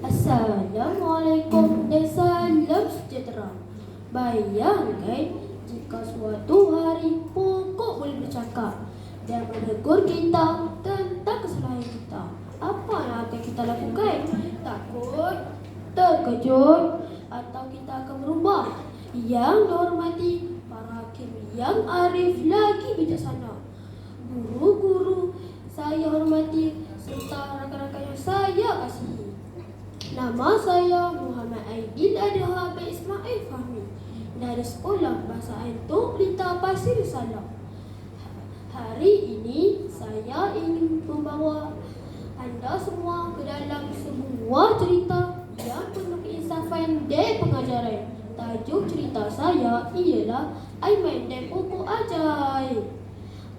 Assalamualaikum dan salam sejahtera. Bayangkan jika suatu hari pokok boleh bercakap dan menegur kita tentang kesalahan kita. Apa yang akan kita lakukan? Takut, terkejut, atau kita akan berubah? Yang dihormati para hakim yang arif lagi bijaksana, guru-guru saya hormati serta rakan-rakan yang saya kasihi. Nama saya Muhammad Aidil Adha bin Ismail Fahmi dari Sekolah Bahasa Aintuk Pelita Pasir Salam. Hari ini saya ingin membawa anda semua ke dalam sebuah cerita yang penuh keinsafan dan pengajaran. Tajuk cerita saya ialah Aiman dan Pokok Ajaib.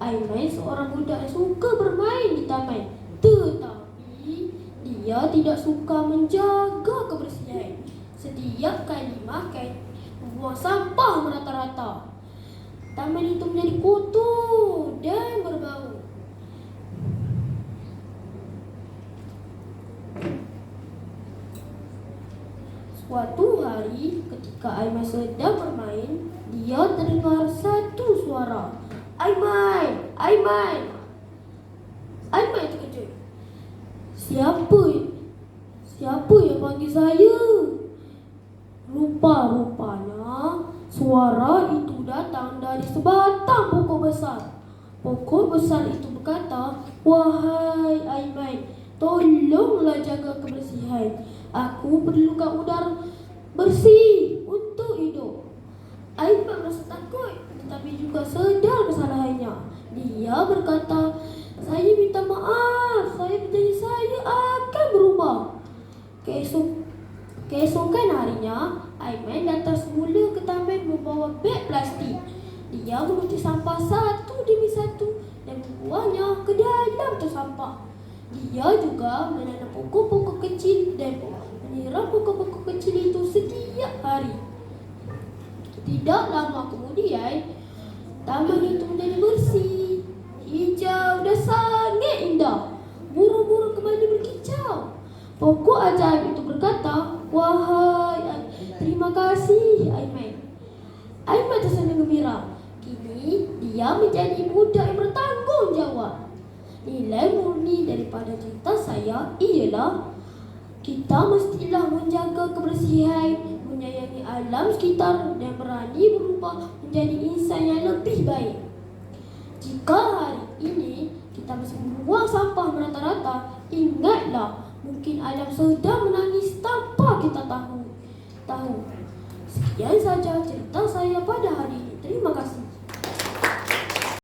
Aiman seorang budak yang suka bermain di taman, tetapi dia tidak suka menjaga kebersihan. Setiap kali makan, membuang sampah merata-rata. Taman itu menjadi kotor dan berbau. Suatu hari, ketika Aiman sedang bermain, dia terdengar satu suara. Aiman! Aiman! Aiman terkejut. Siapa yang panggil saya? Rupa-rupanya suara itu datang dari sebatang pokok besar. Pokok besar itu berkata, "Wahai Aiman, tolonglah jaga kebersihan. Aku perlukan udara bersih untuk hidup." Aiman merasa takut tetapi juga sedar kesalahannya. Dia berkata, "Saya minta maaf. Saya berjanji saya akan berubah." Keesokan harinya, Aiman datang semula ke taman membawa beg plastik. Dia memetik sampah satu demi satu dan membuangnya ke dalam tong sampah. Dia juga menanam pokok-pokok kecil dan menyiram pokok-pokok kecil itu setiap hari. Tidak lama kemudian, taman itu menjadi bersih, hijau dan sangat indah. Burung-burung kembali berkicau. Pokok ajaib itu berkata, terima kasih Aiman." Aiman tersenyum gembira. Kini dia menjadi budak yang bertanggungjawab. Nilai murni daripada cerita saya ialah kita mestilah menjaga kebersihan, menyayangi alam sekitar dan berani berubah menjadi insan yang lebih baik. Jika hari ini kita masih membuang sampah merata-rata, ingatlah mungkin alam sedang menangis tanpa kita tahu. Sekian saja cerita saya pada hari ini.